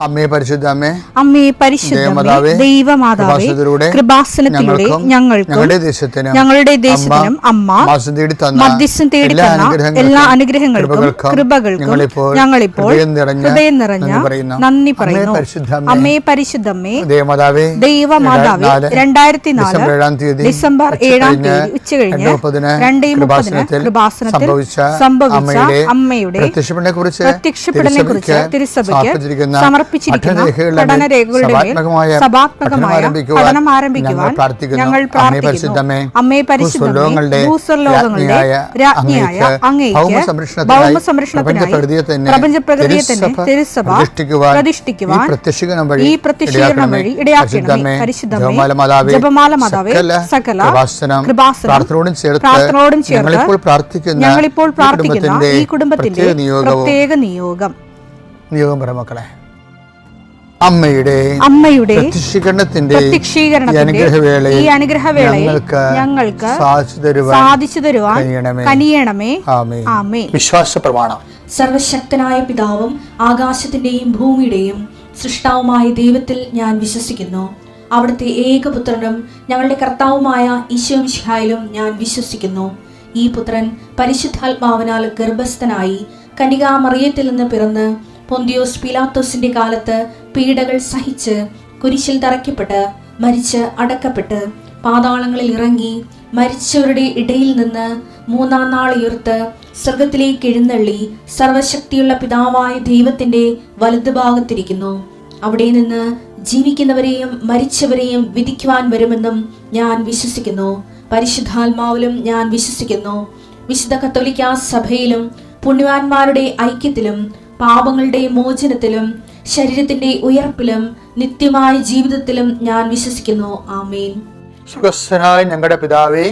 അമ്മേ പരിശുദ്ധ അമ്മേ പരിശുദ്ധമേ ദൈവമാതാവേ കൃപാസനത്തിലൂടെ ഞങ്ങളുടെ ദേശത്തിനും അമ്മ മധ്യസ്ഥം തേടി തന്ന എല്ലാ അനുഗ്രഹങ്ങൾക്കും കൃപകൾക്കും ഞങ്ങളിപ്പോൾ ഹൃദയം നിറഞ്ഞ നന്ദി പറയുന്നു. അമ്മേ പരിശുദ്ധമേ ദൈവമാതാവേ 2004 ഡിസംബർ 7 ഉച്ചകഴിഞ്ഞ് 2:30 കൃപാസനത്തിൽ സംഭവിച്ച അമ്മയുടെ പ്രത്യക്ഷപ്പെടലിനെ കുറിച്ച് തിരുസഭയ്ക്ക് സമർപ്പിച്ചിരിക്കുന്ന പഠനരേഖകളുടെ സഭാത്മകമായ പഠനം ആരംഭിക്കുവാൻ ഞങ്ങൾ പ്രാർത്ഥിക്കുന്നു. അമ്മേ പരിശുദ്ധമേ ഭൂസ്വർലോകങ്ങളുടെ രാജ്ഞിയായ അങ്ങേയ്ക്ക് ഭൗമസംരക്ഷണത്തിനായി പ്രപഞ്ചപ്രകൃതിയെ തന്നെ തിരുസഭ പ്രതിഷ്ഠിക്കുവാൻ ഈ പ്രത്യക്ഷീകരണം വഴി ഇടയാക്കണമേ. പരിശുദ്ധമേ ജപമാല മാതാവേ സകല കൃപാസനം പ്രാർത്ഥനയോടും ചേർത്ത് ഞങ്ങളിപ്പോൾ പ്രാർത്ഥിക്കുന്ന ഈ കുടുംബത്തിന്റെ പ്രത്യേക നിയോഗം മക്കളെ അമ്മയുടെ പ്രത്യക്ഷീകരണത്തിന്റെ ഈ അനുഗ്രഹവേളയിൽ ഞങ്ങൾക്ക് സാധിച്ചു തരുവാൻ കനിയണമേ. ആമേൻ. വിശ്വാസ പ്രമാണം. സർവശക്തനായ പിതാവും ആകാശത്തിന്റെയും ഭൂമിയുടെയും സൃഷ്ടാവുമായ ദൈവത്തിൽ ഞാൻ വിശ്വസിക്കുന്നു. അവിടുത്തെ ഏകപുത്രനും ഞങ്ങളുടെ കർത്താവുമായ ഈശോമിശിഹായിലും ഞാൻ വിശ്വസിക്കുന്നു. ഈ പുത്രൻ പരിശുദ്ധാത്മാവിനാൽ ഗർഭസ്ഥനായി കന്യകാമറിയത്തിൽ നിന്ന് പിറന്ന് പൊന്തിയോസ് പീലാത്തോസിന്റെ കാലത്ത് പീഡകൾ സഹിച്ച് കുരിശിൽ തറയ്ക്കപ്പെട്ട് മരിച്ച് അടക്കപ്പെട്ട് പാതാളങ്ങളിൽ ഇറങ്ങി മരിച്ചവരുടെ ഇടയിൽ നിന്ന് 3-ാം നാൾ ഉയർത്ത് സ്വർഗത്തിലേക്ക് എഴുന്നള്ളി സർവശക്തിയുള്ള പിതാവായ ദൈവത്തിന്റെ വലതുഭാഗത്തിരിക്കുന്നു. അവിടെ നിന്ന് ജീവിക്കുന്നവരെയും മരിച്ചവരെയും വിധിക്കുവാൻ വരുമെന്നും ഞാൻ വിശ്വസിക്കുന്നു. പരിശുദ്ധാത്മാവിലും ഞാൻ വിശ്വസിക്കുന്നു. വിശുദ്ധ കത്തോലിക്കാ സഭയിലും പുണ്യവാന്മാരുടെ ഐക്യത്തിലും പാപങ്ങളുടെ മോചനത്തിലും ശരീരത്തിന്റെ ഉയർപ്പിലും നിത്യമായ ജീവിതത്തിലും ഞാൻ വിശ്വസിക്കുന്നു. ആമേൻ. സുഖസ്ഥനായ ഞങ്ങളുടെ പിതാവേ,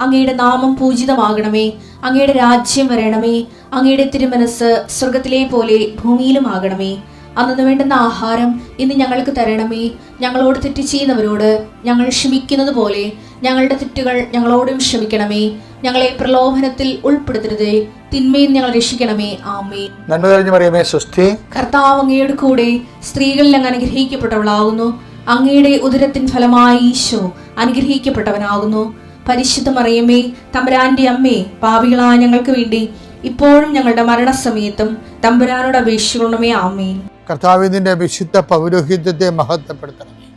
അങ്ങയുടെ നാമം പൂജിതമാകണമേ. അങ്ങയുടെ രാജ്യം വരണമേ. അങ്ങയുടെ തിരുമനസ് സ്വർഗത്തിലെ പോലെ ഭൂമിയിലും ആകണമേ. അന്നു വേണ്ടുന്ന ആഹാരം ഇന്ന് ഞങ്ങൾക്ക് തരണമേ. ഞങ്ങളോട് തെറ്റ് ചെയ്യുന്നവരോട് ഞങ്ങൾ ക്ഷമിക്കുന്നത് പോലെ ഞങ്ങളുടെ തെറ്റുകൾ ഞങ്ങളോടും ക്ഷമിക്കണമേ. ഞങ്ങളെ പ്രലോഭനത്തിൽ ഉൾപ്പെടുത്തരുതേ, തിന്മയിൽ ഞങ്ങൾ രക്ഷിക്കണമേ. ആമേൻ. നന്മ നിറഞ്ഞ മറിയമേ സ്വസ്തി. കർത്താവ് അങ്ങയുടെ കൂടെ സ്ത്രീകളിൽ അങ്ങ് അനുഗ്രഹിക്കപ്പെട്ടവളാകുന്നു. അങ്ങയുടെ ഉദരത്തിൻ ഫലമായി ഈശോ അനുഗ്രഹിക്കപ്പെട്ടവനാകുന്നു. പരിശുദ്ധ മറിയമേ തമ്പുരാന്റെ അമ്മേ, പാപികളായ ഞങ്ങൾക്ക് വേണ്ടി ഇപ്പോഴും ഞങ്ങളുടെ മരണസമയത്തും തമ്പുരാനോട് അപേക്ഷിക്കണമേ. ആമേൻ. കർത്താവിന്റെ വിശുദ്ധ പൗരോഹിത്യത്തെ മഹത്വപ്പെടുത്തണമേ.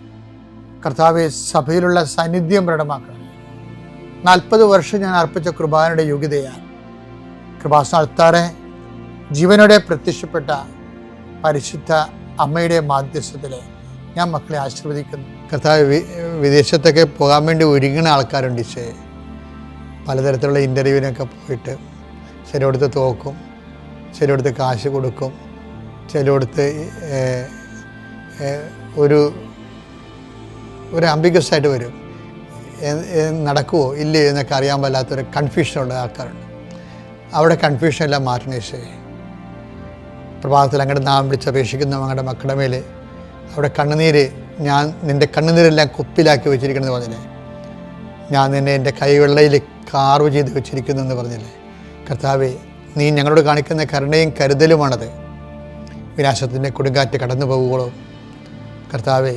കർത്താവെ സഭയിലുള്ള സാന്നിധ്യം പ്രകടമാക്കണമേ. 40 വർഷം ഞാൻ അർപ്പിച്ച കുർബാനയുടെ യോഗ്യതയാണ്. കൃപാസനത്താറെ ജീവനോടെ പ്രത്യക്ഷപ്പെട്ട പരിശുദ്ധ അമ്മയുടെ മാധ്യസ്ഥത്തിൽ ഞാൻ മക്കളെ ആശീർവദിക്കുന്നു. കർത്താവ് വിദേശത്തൊക്കെ പോകാൻ വേണ്ടി ഒരുങ്ങുന്ന ആൾക്കാരുണ്ട്. പലതരത്തിലുള്ള ഇൻ്റർവ്യൂവിനൊക്കെ പോയിട്ട് ചിലയിടത്ത് തോക്കും, ചിലയിടത്ത് കാശ് കൊടുക്കും, ചിലയിടത്ത് ഒരു അംബിഗസായിട്ട് വരും. നടക്കുമോ ഇല്ലയോ എന്നൊക്കെ അറിയാൻ പാടില്ലാത്തൊരു കൺഫ്യൂഷനുള്ള ആൾക്കാരുണ്ട്. അവിടെ കൺഫ്യൂഷൻ എല്ലാം മാറ്റണേ. പ്രഭാതത്തിൽ അങ്ങോട്ട് നാം വിളിച്ചപേക്ഷിക്കുന്ന ഞങ്ങളുടെ മക്കളുടെ മേലെ അവിടെ കണ്ണുനീര്, ഞാൻ നിൻ്റെ കണ്ണുനീരെല്ലാം കുപ്പിലാക്കി വെച്ചിരിക്കണമെന്ന് പറഞ്ഞില്ലേ, ഞാൻ നിന്നെ എൻ്റെ കൈവെള്ളയിൽ കാർവ് ചെയ്ത് വെച്ചിരിക്കുന്നു എന്ന് പറഞ്ഞില്ലേ. കർത്താവെ, നീ ഞങ്ങളോട് കാണിക്കുന്ന കരുണയും കരുതലുമാണത്. വിനാശത്തിൻ്റെ കൊടുങ്കാറ്റ് കടന്നു പോകുമ്പോഴോ കർത്താവെ,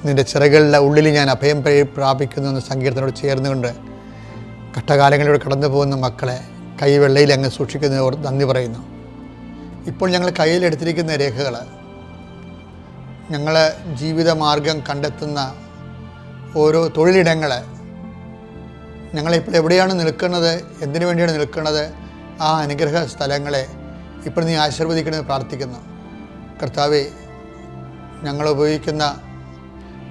നിൻ്റെ ചിറകളുടെ ഉള്ളിൽ ഞാൻ അഭയം പ്രാപിക്കുന്നു എന്ന സങ്കീർത്തനോട് ചേർന്നുകൊണ്ട് കഷ്ടകാലങ്ങളിലൂടെ കടന്നു പോകുന്ന മക്കളെ കൈവെള്ളയിൽ അങ്ങ് സൂക്ഷിക്കുന്നവർ നന്ദി പറയുന്നു. ഇപ്പോൾ ഞങ്ങൾ കയ്യിലെടുത്തിരിക്കുന്ന രേഖകൾ ഞങ്ങൾ ജീവിതമാർഗം കണ്ടെത്തുന്ന ഓരോ തൊഴിലിടങ്ങൾ, ഞങ്ങളിപ്പോൾ എവിടെയാണ് നിൽക്കുന്നത്, എന്തിനു വേണ്ടിയാണ് നിൽക്കുന്നത്, ആ അനുഗ്രഹ സ്ഥലങ്ങളെ ഇപ്പോൾ നീ ആശീർവദിക്കണമെന്ന് പ്രാർത്ഥിക്കുന്നു. കർത്താവെ, ഞങ്ങൾ ഉപയോഗിക്കുന്ന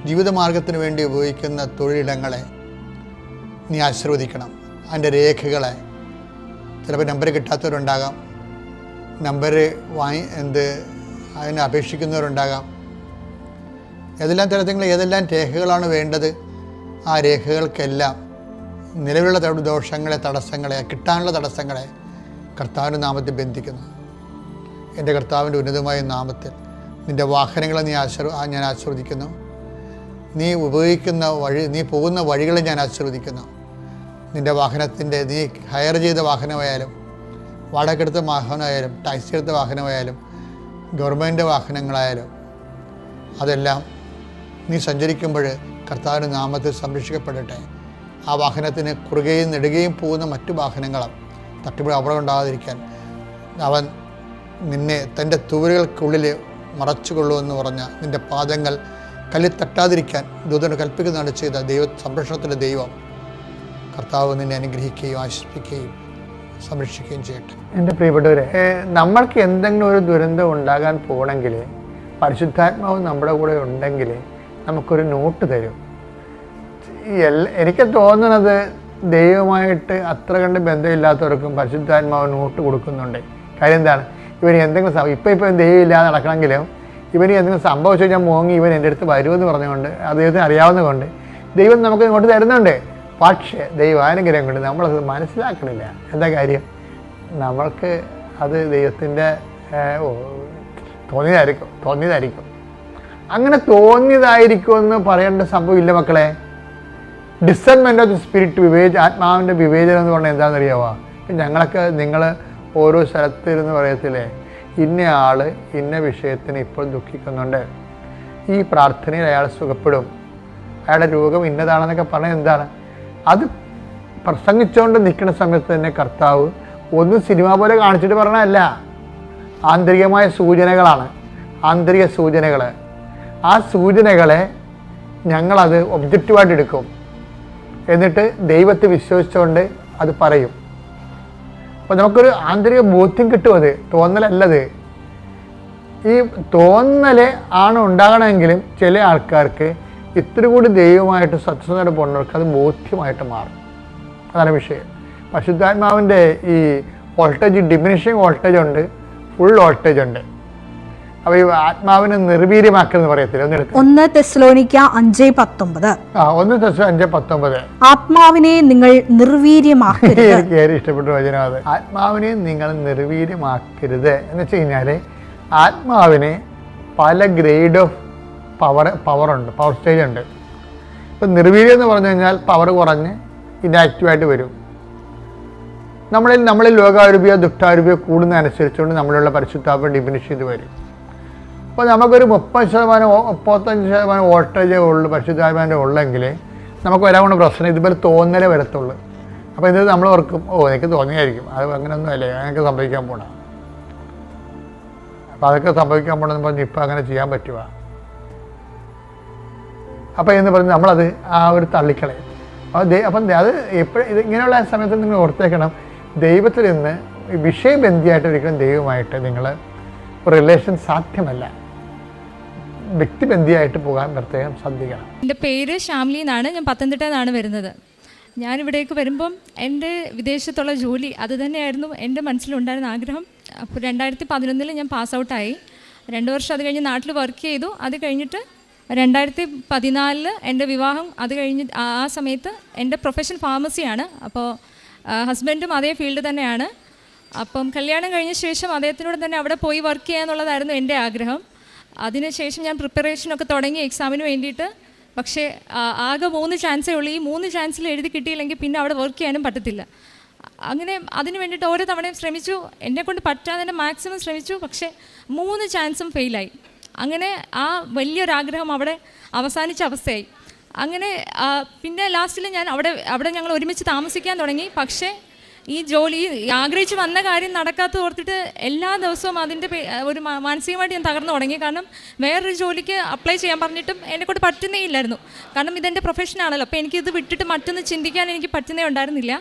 ജീവിതമാർഗത്തിന് വേണ്ടി ഉപയോഗിക്കുന്ന തൊഴിലിടങ്ങളെ നീ ആശീർവദിക്കണം. അതിൻ്റെ രേഖകളെ, ചിലപ്പോൾ നമ്പർ കിട്ടാത്തവരുണ്ടാകാം, നമ്പർ അതിനെ അപേക്ഷിക്കുന്നവരുണ്ടാകാം. ഏതെല്ലാം തരത്തിൽ ഏതെല്ലാം രേഖകളാണ് വേണ്ടത്, ആ രേഖകൾക്കെല്ലാം നിലവിലുള്ള ദോഷങ്ങളെ, തടസ്സങ്ങളെ, കിട്ടാനുള്ള തടസ്സങ്ങളെ കർത്താവിൻ്റെ നാമത്തിൽ ബന്ധിക്കുന്നു. എൻ്റെ കർത്താവിൻ്റെ ഉന്നതമായ നാമത്തിൽ നിൻ്റെ വാഹനങ്ങളെ ഞാൻ ആശീർവദിക്കുന്നു. നീ ഉപയോഗിക്കുന്ന നീ പോകുന്ന വഴികളെ ഞാൻ ആശീർവദിക്കുന്നു. നിൻ്റെ വാഹനത്തിൻ്റെ, നീ ഹയർ ചെയ്ത വാഹനമായാലും, വാടകയ്ക്കെടുത്ത വാഹനമായാലും, ടാക്സി എടുത്ത വാഹനമായാലും, ഗവൺമെൻറ് വാഹനങ്ങളായാലും, അതെല്ലാം നീ സഞ്ചരിക്കുമ്പോൾ കർത്താവിൻ്റെ നാമത്തിൽ സംരക്ഷിക്കപ്പെടട്ടെ. ആ വാഹനത്തിന് കുറുകയും നെടുകയും പോകുന്ന മറ്റു വാഹനങ്ങളും തട്ടുമ്പോൾ അപകടം ഉണ്ടാകാതിരിക്കാൻ അവൻ നിന്നെ തൻ്റെ തൂവലുകൾക്കുള്ളിൽ മറച്ചുകൊള്ളുമെന്ന് പറഞ്ഞ നിൻ്റെ പാദങ്ങൾ കല്ലിൽ തട്ടാതിരിക്കാൻ ദൂതന് കൽപ്പിക്കുന്നതാണ് ചെയ്ത സംരക്ഷണത്തിൻ്റെ ദൈവം കർത്താവ് നിന്നെ അനുഗ്രഹിക്കുകയും ആശ്വസിപ്പിക്കുകയും സംരക്ഷിക്കുകയും ചെയ്യട്ടെ. എൻ്റെ പ്രിയപ്പെട്ടവരെ, നമ്മൾക്ക് എന്തെങ്കിലും ഒരു ദുരന്തം ഉണ്ടാകാൻ പോകണമെങ്കിൽ പരിശുദ്ധാത്മാവ് നമ്മുടെ കൂടെ ഉണ്ടെങ്കിൽ നമുക്കൊരു നോട്ട് തരും. എനിക്ക് തോന്നുന്നത് ദൈവമായിട്ട് അത്ര കണ്ട് ബന്ധമില്ലാത്തവർക്കും പരിശുദ്ധാത്മാവ് നോട്ട് കൊടുക്കുന്നുണ്ട്. കാര്യം എന്താണ്? ഇവന് എന്തെങ്കിലും ഇപ്പം ദൈവം ഇല്ലാതെ നടക്കണമെങ്കിലും ഇവന് എന്തെങ്കിലും സംഭവിച്ചു കഴിഞ്ഞാൽ മോങ്ങി ഇവൻ എൻ്റെ അടുത്ത് വരുമെന്ന് പറഞ്ഞുകൊണ്ട് അദ്ദേഹത്തിന് അറിയാവുന്നതുകൊണ്ട് ദൈവം നമുക്ക് ഇങ്ങോട്ട് തരുന്നുണ്ട്. പക്ഷേ ദൈവാനുഗ്രഹം കൊണ്ട് നമ്മളത് മനസ്സിലാക്കണില്ല. എന്താ കാര്യം? നമ്മൾക്ക് അത് ദൈവത്തിൻ്റെ തോന്നിയതായിരിക്കും. അങ്ങനെ തോന്നിയതായിരിക്കുമെന്ന് പറയേണ്ട സംഭവമില്ല മക്കളെ. ഡിസൺമെൻ്റ് ഓഫ് ദി സ്പിരിറ്റ്, ആത്മാവിൻ്റെ വിവേചനം എന്ന് പറഞ്ഞാൽ എന്താണെന്നറിയാമോ? ഞങ്ങളൊക്കെ നിങ്ങൾ ഓരോ സ്ഥലത്തിരുന്ന് പറയത്തില്ലേ, ഇന്ന ആൾ ഇന്ന വിഷയത്തിന് ഇപ്പോൾ ദുഃഖിക്കുന്നുണ്ട്, ഈ പ്രാർത്ഥനയിൽ അയാൾ സുഖപ്പെടും, അയാളുടെ രോഗം ഇന്നതാണെന്നൊക്കെ പറഞ്ഞാൽ എന്താണ്? അത് പ്രസംഗിച്ചുകൊണ്ട് നിൽക്കുന്ന സമയത്ത് തന്നെ കർത്താവ് ഒന്നും സിനിമ പോലെ കാണിച്ചിട്ട് പറഞ്ഞതല്ല, ആന്തരികമായ സൂചനകളാണ്. ആന്തരിക സൂചനകൾ. ആ സൂചനകളെ ഞങ്ങളത് ഒബ്ജക്റ്റീവായിട്ട് എടുക്കും. എന്നിട്ട് ദൈവത്തെ വിശ്വസിച്ചുകൊണ്ട് അത് പറയും. അപ്പോൾ നമുക്കൊരു ആന്തരിക ബോധ്യം കിട്ടും. അത് തോന്നലല്ലത്. ഈ തോന്നൽ ആണ് ഉണ്ടാകണമെങ്കിലും ചില ആൾക്കാർക്ക് ഇത്തിരി കൂടി ദൈവമായിട്ട് സത്യസന്ധത പോകുന്നവർക്ക് അത് ബോധ്യമായിട്ട് മാറും. അതാണ് വിഷയം. പരിശുദ്ധാത്മാവിൻ്റെ ഈ വോൾട്ടേജ് ഡിമിനിഷിങ് വോൾട്ടേജ് ഉണ്ട്, ഫുൾ വോൾട്ടേജ് ഉണ്ട്. അപ്പോൾ ഈ ആത്മാവിനെ നിർവീര്യമാക്കലെന്ന് പറയത്തില്ല. 1 തെസ്സലോനിക്ക 5:19. 1 തെസ്സലോനിക്ക 5:19. ആത്മാവിനെ നിങ്ങൾ നിർവീര്യമാക്കരുത്. എനിക്ക് ഏറെ ഇഷ്ടപ്പെട്ട വചനം അത്. ആത്മാവിനെ നിങ്ങൾ നിർവീര്യമാക്കരുത് എന്ന് വെച്ച് കഴിഞ്ഞാൽ ആത്മാവിന് പല ഗ്രേഡ് ഓഫ് പവറുണ്ട്, പവർ സ്റ്റേജ് ഉണ്ട്. ഇപ്പം നിർവീര്യം എന്ന് പറഞ്ഞു കഴിഞ്ഞാൽ പവർ കുറഞ്ഞ് ഇനാക്റ്റീവായിട്ട് വരും. നമ്മളിൽ ലോകാരൂപിയോ ദുഷ്ടാരൂപിയോ കൂടുന്നതനുസരിച്ചുകൊണ്ട് നമ്മളിലുള്ള പരിശുദ്ധാത്മ ഡിമിനിഷ് ചെയ്ത് വരും. അപ്പോൾ നമുക്കൊരു 30-35% വോൾട്ടേജേ ഉള്ളൂ പരിശുദ്ധാത്മാവിൻ്റെ ഉള്ളെങ്കിൽ നമുക്ക് വരാൻ കൊണ്ട് പ്രശ്നം ഇതുപോലെ തോന്നലേ വരത്തുള്ളൂ. അപ്പോൾ ഇത് നമ്മൾ ഓർക്കും, എനിക്ക് തോന്നിയായിരിക്കും, അത് അങ്ങനെയൊന്നും അല്ലേ, അങ്ങനെയൊക്കെ സംഭവിക്കാൻ പോണ. അപ്പോൾ അതൊക്കെ സംഭവിക്കാൻ പോകണമെന്ന് പറഞ്ഞ് ഇപ്പം അങ്ങനെ ചെയ്യാൻ പറ്റുക. അപ്പോൾ എന്ന് പറഞ്ഞ് നമ്മളത് ആ ഒരു തള്ളിക്കളയും. അപ്പം അത് എപ്പോഴും ഇങ്ങനെയുള്ള സമയത്ത് നിങ്ങൾ ഓർത്തേക്കണം, ദൈവത്തിൽ നിന്ന് വിഷയബന്ധിയായിട്ട് ഒരിക്കലും ദൈവമായിട്ട് നിങ്ങൾ റിലേഷൻ സാധ്യമല്ല. വ്യക്തിബന്ധിയായിട്ട് പോകാൻ പ്രത്യേകം ശ്രദ്ധിക്കണം. എൻ്റെ പേര് ഷാംലി എന്നാണ്. ഞാൻ പത്തനംതിട്ടയിൽ നിന്നാണ് വരുന്നത്. ഞാനിവിടേക്ക് വരുമ്പം എൻ്റെ വിദേശത്തുള്ള ജോലി അത് തന്നെയായിരുന്നു എൻ്റെ മനസ്സിലുണ്ടായിരുന്ന ആഗ്രഹം. അപ്പോൾ 2011 ഞാൻ പാസ് ഔട്ടായി. 2 വർഷം അത് കഴിഞ്ഞ് നാട്ടിൽ വർക്ക് ചെയ്തു. അത് കഴിഞ്ഞിട്ട് 2014 എൻ്റെ വിവാഹം. അത് കഴിഞ്ഞ് ആ സമയത്ത് എൻ്റെ പ്രൊഫഷൻ ഫാർമസിയാണ്. അപ്പോൾ ഹസ്ബൻഡും അതേ ഫീൽഡ് തന്നെയാണ്. അപ്പം കല്യാണം കഴിഞ്ഞ ശേഷം അദ്ദേഹത്തിനോട് തന്നെ അവിടെ പോയി വർക്ക് ചെയ്യാന്നുള്ളതായിരുന്നു എൻ്റെ ആഗ്രഹം. അതിനുശേഷം ഞാൻ പ്രിപ്പറേഷനൊക്കെ തുടങ്ങി എക്സാമിന് വേണ്ടിയിട്ട്. പക്ഷേ ആകെ 3 ചാൻസേ ഉള്ളൂ. ഈ 3 ചാൻസിൽ എഴുതി കിട്ടിയില്ലെങ്കിൽ പിന്നെ അവിടെ വർക്ക് ചെയ്യാനും പറ്റത്തില്ല. അങ്ങനെ അതിന് വേണ്ടിയിട്ട് ഓരോ തവണയും ശ്രമിച്ചു, എന്നെക്കൊണ്ട് പറ്റാതെ മാക്സിമം ശ്രമിച്ചു. പക്ഷേ 3 ചാൻസും ഫെയിലായി. അങ്ങനെ ആ വലിയൊരാഗ്രഹം അവിടെ അവസാനിച്ച അവസ്ഥയായി. അങ്ങനെ പിന്നെ ലാസ്റ്റിൽ ഞാൻ അവിടെ ഞങ്ങൾ ഒരുമിച്ച് താമസിക്കാൻ തുടങ്ങി. പക്ഷേ ഈ ജോലി ആഗ്രഹിച്ച് വന്ന കാര്യം നടക്കാത്ത ഓർത്തിട്ട് എല്ലാ ദിവസവും അതിൻ്റെ ഒരു മാനസികമായിട്ട് ഞാൻ തകർന്നു തുടങ്ങി. കാരണം വേറൊരു ജോലിക്ക് അപ്ലൈ ചെയ്യാൻ പറഞ്ഞിട്ടും എന്നെക്കൊണ്ട് പറ്റുന്നേ ഇല്ലായിരുന്നു. കാരണം ഇതെൻ്റെ പ്രൊഫഷനാണല്ലോ. അപ്പോൾ എനിക്കിത് വിട്ടിട്ട് മറ്റൊന്ന് ചിന്തിക്കാൻ എനിക്ക് പറ്റുന്നേ ഉണ്ടായിരുന്നില്ല.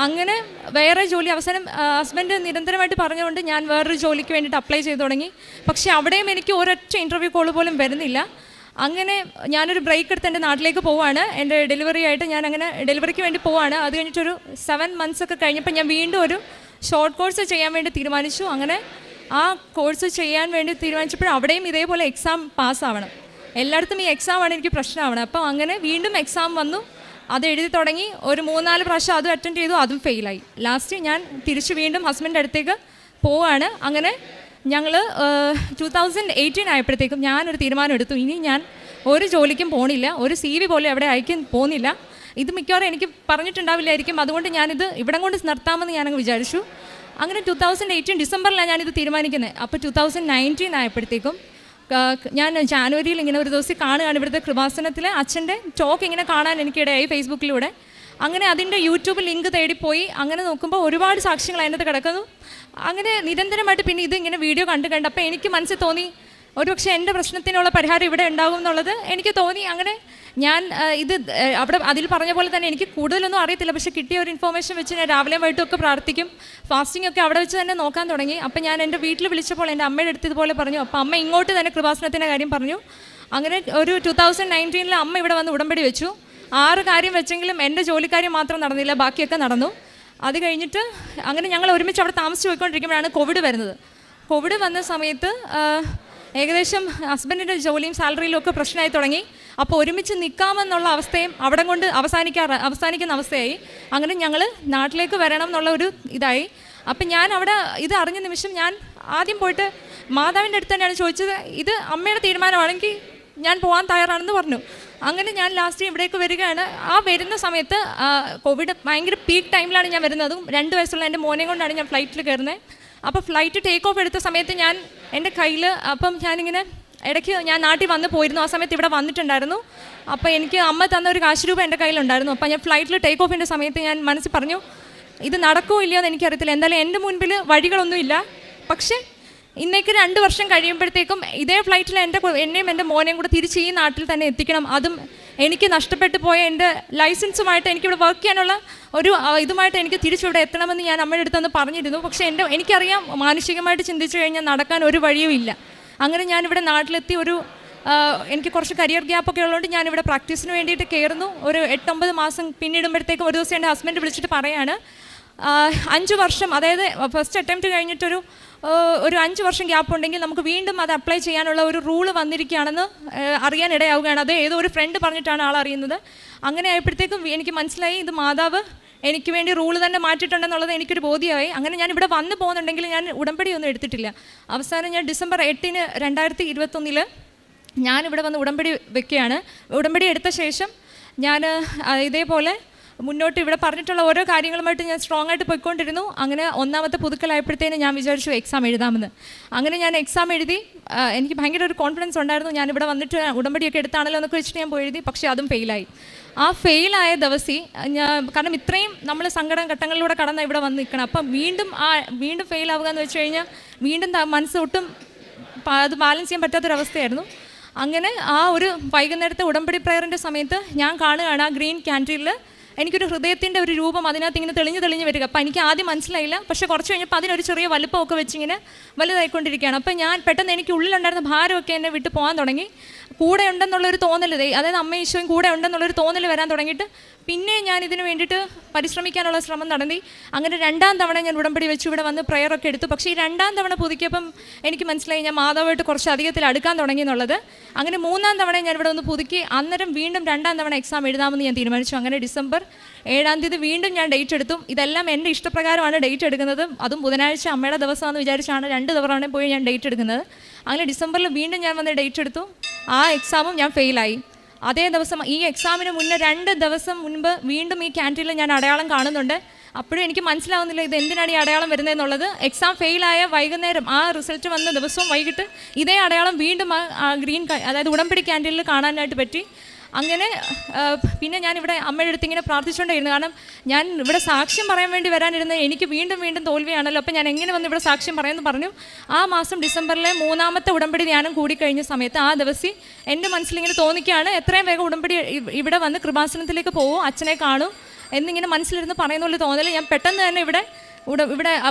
അങ്ങനെ വേറെ ജോലി അവസാനം ഹസ്ബൻഡ് നിരന്തരമായിട്ട് പറഞ്ഞുകൊണ്ട് ഞാൻ വേറൊരു ജോലിക്ക് വേണ്ടിയിട്ട് അപ്ലൈ ചെയ്ത് തുടങ്ങി. പക്ഷേ അവിടെയും എനിക്ക് ഒരൊറ്റ ഇൻ്റർവ്യൂ കോൾ പോലും വരുന്നില്ല. അങ്ങനെ ഞാനൊരു ബ്രേക്ക് എടുത്ത് എൻ്റെ നാട്ടിലേക്ക് പോവാണ്. എൻ്റെ ഡെലിവറി ആയിട്ട് ഞാൻ അങ്ങനെ ഡെലിവറിക്ക് വേണ്ടി പോവാണ്. അത് കഴിഞ്ഞിട്ടൊരു 7 months ഒക്കെ കഴിഞ്ഞപ്പോൾ ഞാൻ വീണ്ടും ഒരു ഷോർട്ട് കോഴ്സ് ചെയ്യാൻ വേണ്ടി തീരുമാനിച്ചു. അങ്ങനെ ആ കോഴ്സ് ചെയ്യാൻ വേണ്ടി തീരുമാനിച്ചപ്പോൾ അവിടെയും ഇതേപോലെ എക്സാം പാസ്സാവണം. എല്ലായിടത്തും ഈ എക്സാമാണ് എനിക്ക് പ്രശ്നമാവണം. അപ്പോൾ അങ്ങനെ വീണ്ടും എക്സാം വന്നു. അത് എഴുതി തുടങ്ങി. ഒരു 3-4 പ്രാവശ്യം അതും അറ്റൻഡ് ചെയ്തു. അതും ഫെയിലായി. ലാസ്റ്റ് ഞാൻ തിരിച്ച് വീണ്ടും ഹസ്ബൻഡിൻ്റെ അടുത്തേക്ക് പോവാണ്. അങ്ങനെ ഞങ്ങൾ 2018 ആയപ്പോഴത്തേക്കും ഞാനൊരു തീരുമാനം എടുത്തു. ഇനി ഞാൻ ഒരു ജോലിക്കും പോണില്ല, ഒരു CV പോലും അവിടെ അയക്കാൻ പോകുന്നില്ല. ഇത് മിക്കവാറും എനിക്ക് പറഞ്ഞിട്ടുണ്ടാവില്ലായിരിക്കും. അതുകൊണ്ട് ഞാനിത് ഇവിടം കൊണ്ട് നിർത്താമെന്ന് ഞാനങ്ങ് വിചാരിച്ചു. അങ്ങനെ 2018 ഡിസംബറിലാണ് ഞാനിത് തീരുമാനിക്കുന്നത്. അപ്പോൾ 2019 ആയപ്പോഴത്തേക്കും ഞാൻ ജാനുവരിയിൽ ഇങ്ങനെ ഒരു ദിവസം കാണുകയാണ് ഇവിടുത്തെ കൃപാസനത്തിൽ അച്ഛൻ്റെ ടോക്ക് ഇങ്ങനെ കാണാൻ എനിക്കിടയായി ഫേസ്ബുക്കിലൂടെ. അങ്ങനെ അതിൻ്റെ യൂട്യൂബ് ലിങ്ക് തേടിപ്പോയി. അങ്ങനെ നോക്കുമ്പോൾ ഒരുപാട് സാക്ഷ്യങ്ങൾ അതിനകത്ത് കിടക്കുന്നു. അങ്ങനെ നിരന്തരമായിട്ട് പിന്നെ ഇതിങ്ങനെ വീഡിയോ കണ്ടപ്പോൾ എനിക്ക് മനസ്സിൽ തോന്നി ഒരുപക്ഷെ എൻ്റെ പ്രശ്നത്തിനുള്ള പരിഹാരം ഇവിടെ ഉണ്ടാകും എന്നുള്ളത് എനിക്ക് തോന്നി. അങ്ങനെ ഞാൻ ഇത് അവിടെ അതിൽ പറഞ്ഞ പോലെ തന്നെ എനിക്ക് കൂടുതലൊന്നും അറിയത്തില്ല, പക്ഷേ കിട്ടിയ ഒരു ഇൻഫോർമേഷൻ വെച്ച് ഞാൻ രാവിലെയും വൈകിട്ടും ഒക്കെ പ്രാർത്ഥിക്കും, ഫാസ്റ്റിംഗ് ഒക്കെ അവിടെ വെച്ച് തന്നെ നോക്കാൻ തുടങ്ങി. അപ്പം ഞാൻ എൻ്റെ വീട്ടിൽ വിളിച്ചപ്പോൾ എൻ്റെ അമ്മയുടെ അടുത്ത് ഇതുപോലെ പറഞ്ഞു. അപ്പോൾ അമ്മ ഇങ്ങോട്ട് തന്നെ കൃപാസനത്തിൻ്റെ കാര്യം പറഞ്ഞു. അങ്ങനെ ഒരു 2019 അമ്മ ഇവിടെ വന്ന് ഉടമ്പടി വെച്ചു. 6 കാര്യം വെച്ചെങ്കിലും എൻ്റെ ജോലിക്കാര്യം മാത്രം നടന്നില്ല, ബാക്കിയൊക്കെ നടന്നു. അത് കഴിഞ്ഞിട്ട് അങ്ങനെ ഞങ്ങൾ ഒരുമിച്ച് അവിടെ താമസിച്ച് പോയിക്കൊണ്ടിരിക്കുമ്പോഴാണ് കോവിഡ് വരുന്നത്. കോവിഡ് വന്ന സമയത്ത് ഏകദേശം ഹസ്ബൻഡിൻ്റെ ജോലിയും സാലറിയിലും ഒക്കെ പ്രശ്നമായി തുടങ്ങി. അപ്പോൾ ഒരുമിച്ച് നിൽക്കാമെന്നുള്ള അവസ്ഥയും അവിടെ കൊണ്ട് അവസാനിക്കുന്ന അവസ്ഥയായി. അങ്ങനെ ഞങ്ങൾ നാട്ടിലേക്ക് വരണം എന്നുള്ള ഒരു ഇതായി. അപ്പം ഞാൻ അവിടെ ഇത് അറിഞ്ഞ നിമിഷം ഞാൻ ആദ്യം പോയിട്ട് മാതാവിൻ്റെ അടുത്ത് തന്നെയാണ് ചോദിച്ചത്, ഇത് അമ്മയുടെ തീരുമാനമാണെങ്കിൽ ഞാൻ പോകാൻ തയ്യാറാണെന്ന് പറഞ്ഞു. അങ്ങനെ ഞാൻ ലാസ്റ്റ് ഇവിടേക്ക് വരികയാണ്. ആ വരുന്ന സമയത്ത് കോവിഡ് ഭയങ്കര പീക്ക് ടൈമിലാണ് ഞാൻ വരുന്നതും. 2 വയസ്സുള്ള എൻ്റെ മോനെ കൊണ്ടാണ് ഞാൻ ഫ്ലൈറ്റിൽ കയറുന്നത്. അപ്പോൾ ഫ്ലൈറ്റ് ടേക്ക് ഓഫ് എടുത്ത സമയത്ത് ഞാൻ എൻ്റെ കയ്യിൽ അപ്പം ഞാനിങ്ങനെ ഇടയ്ക്ക് ഞാൻ നാട്ടിൽ വന്ന് പോയിരുന്നു. ആ സമയത്ത് ഇവിടെ വന്നിട്ടുണ്ടായിരുന്നു. അപ്പോൾ എനിക്ക് അമ്മ തന്ന ഒരു കാശ് രൂപ എൻ്റെ കയ്യിലുണ്ടായിരുന്നു. അപ്പോൾ ഞാൻ ഫ്ലൈറ്റിൽ ടേക്ക് ഓഫിൻ്റെ സമയത്ത് ഞാൻ മനസ്സിൽ പറഞ്ഞു, ഇത് നടക്കുമോ ഇല്ലയോ എന്ന് എനിക്കറിയത്തില്ല, എന്തായാലും എൻ്റെ മുൻപിൽ വഴികളൊന്നുമില്ല. പക്ഷേ ഇന്നേക്ക് 2 വർഷം കഴിയുമ്പോഴത്തേക്കും ഇതേ ഫ്ലൈറ്റിൽ എന്നെയും എൻ്റെ മോനെയും കൂടെ തിരിച്ച് ഈ നാട്ടിൽ തന്നെ എത്തിക്കണം. അതും എനിക്ക് നഷ്ടപ്പെട്ടു പോയ എൻ്റെ ലൈസൻസുമായിട്ട് എനിക്കിവിടെ വർക്ക് ചെയ്യാനുള്ള ഒരു ഇതുമായിട്ട് എനിക്ക് തിരിച്ചിവിടെ എത്തണമെന്ന് ഞാൻ അമ്മയുടെ അടുത്തൊന്ന് പറഞ്ഞിരുന്നു. പക്ഷേ എനിക്കറിയാം മാനസികമായിട്ട് ചിന്തിച്ചു കഴിഞ്ഞാൽ നടക്കാൻ ഒരു വഴിയും ഇല്ല. അങ്ങനെ ഞാനിവിടെ നാട്ടിലെത്തി എനിക്ക് കുറച്ച് കരിയർ ഗ്യാപ്പൊക്കെ ഉള്ളതുകൊണ്ട് ഞാനിവിടെ പ്രാക്ടീസിന് വേണ്ടിയിട്ട് കയറുന്നു. ഒരു 8-9 മാസം പിന്നിടുമ്പോഴത്തേക്കും ഒരു ദിവസം എൻ്റെ ഹസ്ബൻഡ് വിളിച്ചിട്ട് പറയാണ്, 5 വർഷം അതായത് ഫസ്റ്റ് അറ്റംപ്റ്റ് കഴിഞ്ഞിട്ടൊരു 5 വർഷം ഗ്യാപ്പ് ഉണ്ടെങ്കിൽ നമുക്ക് വീണ്ടും അത് അപ്ലൈ ചെയ്യാനുള്ള ഒരു റൂള് വന്നിരിക്കുകയാണെന്ന് അറിയാൻ ഇടയാവുകയാണ്. അത് ഏതോ ഒരു ഫ്രണ്ട് പറഞ്ഞിട്ടാണ് ആൾ അറിയുന്നത്. അങ്ങനെ ആയപ്പോഴത്തേക്കും എനിക്ക് മനസ്സിലായി ഇത് മാതാവ് എനിക്ക് വേണ്ടി റൂള് തന്നെ മാറ്റിയിട്ടുണ്ടെന്നുള്ളത് എനിക്കൊരു ബോധ്യമായി. അങ്ങനെ ഞാൻ ഇവിടെ വന്ന് പോകുന്നുണ്ടെങ്കിൽ ഞാൻ ഉടമ്പടിയൊന്നും എടുത്തിട്ടില്ല. അവസാനം ഞാൻ ഡിസംബർ 8, 2021 ഞാനിവിടെ വന്ന് ഉടമ്പടി വെക്കുകയാണ്. ഉടമ്പടി എടുത്ത ശേഷം ഞാൻ ഇതേപോലെ മുന്നോട്ട് ഇവിടെ പറഞ്ഞിട്ടുള്ള ഓരോ കാര്യങ്ങളുമായിട്ട് ഞാൻ സ്ട്രോങ് ആയിട്ട് പോയിക്കൊണ്ടിരുന്നു. അങ്ങനെ 1ാമത്തെ പുതുക്കലായപ്പോഴത്തേനും ഞാൻ വിചാരിച്ചു എക്സാം എഴുതാമെന്ന്. അങ്ങനെ ഞാൻ എക്സാം എഴുതി. എനിക്ക് ഭയങ്കര ഒരു കോൺഫിഡൻസ് ഉണ്ടായിരുന്നു, ഞാനിവിടെ വന്നിട്ട് ഉടമ്പടിയൊക്കെ എടുത്താണല്ലോ എന്നൊക്കെ വെച്ചിട്ട് ഞാൻ പോയി എഴുതി. പക്ഷേ അതും ഫെയിലായി. ആ ഫെയിലായ ദിവസം കാരണം ഇത്രയും നമ്മൾ ഘട്ടങ്ങളിലൂടെ കടന്ന് ഇവിടെ വന്ന് നിൽക്കണം. അപ്പം വീണ്ടും ഫെയിലാവുക എന്ന് വെച്ച് കഴിഞ്ഞാൽ വീണ്ടും മനസ്സ് ഒട്ടും അത് ബാലൻസ് ചെയ്യാൻ പറ്റാത്തൊരവസ്ഥയായിരുന്നു. അങ്ങനെ ആ ഒരു വൈകുന്നേരത്തെ ഉടമ്പടി പ്രയറിൻ്റെ സമയത്ത് ഞാൻ കാണുകയാണ് ആ ഗ്രീൻ ക്യാൻറ്റീനിൽ എനിക്കൊരു ഹൃദയത്തിൻ്റെ ഒരു രൂപം അതിനകത്ത് ഇങ്ങനെ തെളിഞ്ഞ് വരിക. അപ്പം എനിക്ക് ആദ്യം മനസ്സിലായില്ല. പക്ഷേ കുറച്ച് കഴിഞ്ഞപ്പോൾ അതിനൊരു ചെറിയ വലുപ്പമൊക്കെ വെച്ചിങ്ങനെ വലുതായിക്കൊണ്ടിരിക്കുകയാണ്. അപ്പം ഞാൻ പെട്ടെന്ന് എനിക്ക് ഉള്ളിലുണ്ടായിരുന്ന ഭാരമൊക്കെ എന്നെ വിട്ട് പോകാൻ തുടങ്ങി. കൂടെ ഉണ്ടെന്നുള്ളൊരു തോന്നൽ, അതായത് അമ്മ ഈശോയും കൂടെ ഉണ്ടെന്നുള്ളൊരു തോന്നൽ വരാൻ തുടങ്ങിയിട്ട് പിന്നെ ഞാൻ ഇതിന് വേണ്ടിയിട്ട് പരിശ്രമിക്കാനുള്ള ശ്രമം നടത്തി. അങ്ങനെ 2ാം തവണ ഞാൻ ഉടമ്പടി വെച്ച് ഇവിടെ വന്ന് പ്രയറൊക്കെ എടുത്തു. പക്ഷേ ഈ 2ാം തവണ പുതുക്കിയപ്പം എനിക്ക് മനസ്സിലായി ഞാൻ മാതാവായിട്ട് കുറച്ച് അധികത്തിൽ അടുക്കാൻ തുടങ്ങി എന്നുള്ളത്. അങ്ങനെ 3ാം തവണ ഞാൻ ഇവിടെ ഒന്ന് പുതുക്കി. അന്നേരം വീണ്ടും 2ാം തവണ എക്സാം എഴുതാമെന്ന് ഞാൻ തീരുമാനിച്ചു. അങ്ങനെ ഡിസംബർ 7 വീണ്ടും ഞാൻ ഡേറ്റ് എടുത്തു. ഇതെല്ലാം എൻ്റെ ഇഷ്ടപ്രകാരമാണ് ഡേറ്റ് എടുക്കുന്നത്. അതും ബുധനാഴ്ച അമ്മയുടെ ദിവസമാണെന്ന് വിചാരിച്ചാണ് 2 തവണ പോയി ഞാൻ ഡേറ്റ് എടുക്കുന്നത്. അങ്ങനെ ഡിസംബറിൽ വീണ്ടും ഞാൻ വന്ന് ഡേറ്റ് എടുത്തു. ആ എക്സാമും ഞാൻ ഫെയിലായി. അതേ ദിവസം ഈ എക്സാമിന് മുന്നേ 2 ദിവസം മുൻപ് വീണ്ടും ഈ ക്യാൻറ്റീനിൽ ഞാൻ അടയാളം കാണുന്നുണ്ട്. അപ്പോഴും എനിക്ക് മനസ്സിലാവുന്നില്ല ഇത് എന്തിനാണ് ഈ അടയാളം വരുന്നതെന്നുള്ളത്. എക്സാം ഫെയിലായ വൈകുന്നേരം ആ റിസൾട്ട് വന്ന ദിവസവും വൈകിട്ട് ഇതേ അടയാളം വീണ്ടും ആ ഗ്രീൻ അതായത് ഉടമ്പടി ക്യാൻറ്റീനിൽ കാണാനായിട്ട് പറ്റി. അങ്ങനെ പിന്നെ ഞാനിവിടെ അമ്മയുടെ അടുത്ത് ഇങ്ങനെ പ്രാർത്ഥിച്ചുകൊണ്ടേയിരുന്നു. കാരണം ഞാൻ ഇവിടെ സാക്ഷ്യം പറയാൻ വേണ്ടി വരാനിരുന്നത് എനിക്ക് വീണ്ടും തോൽവിയാണല്ലോ. അപ്പം ഞാൻ എങ്ങനെ വന്ന് ഇവിടെ സാക്ഷ്യം പറയാമെന്ന് പറഞ്ഞു. ആ മാസം ഡിസംബറിലെ 3ാമത്തെ ഉടമ്പടി ധ്യാനം കൂടിക്കഴിഞ്ഞ സമയത്ത് ആ ദിവസം എൻ്റെ മനസ്സിലിങ്ങനെ തോന്നിക്കുകയാണ് എത്രയും വേഗം ഉടമ്പടി ഇവിടെ വന്ന് കൃപാസനത്തിലേക്ക് പോകും, അച്ഛനെ കാണും എന്നിങ്ങനെ മനസ്സിലിരുന്ന് പറയുന്നുള്ള തോന്നൽ. ഞാൻ പെട്ടെന്ന് തന്നെ ഇവിടെ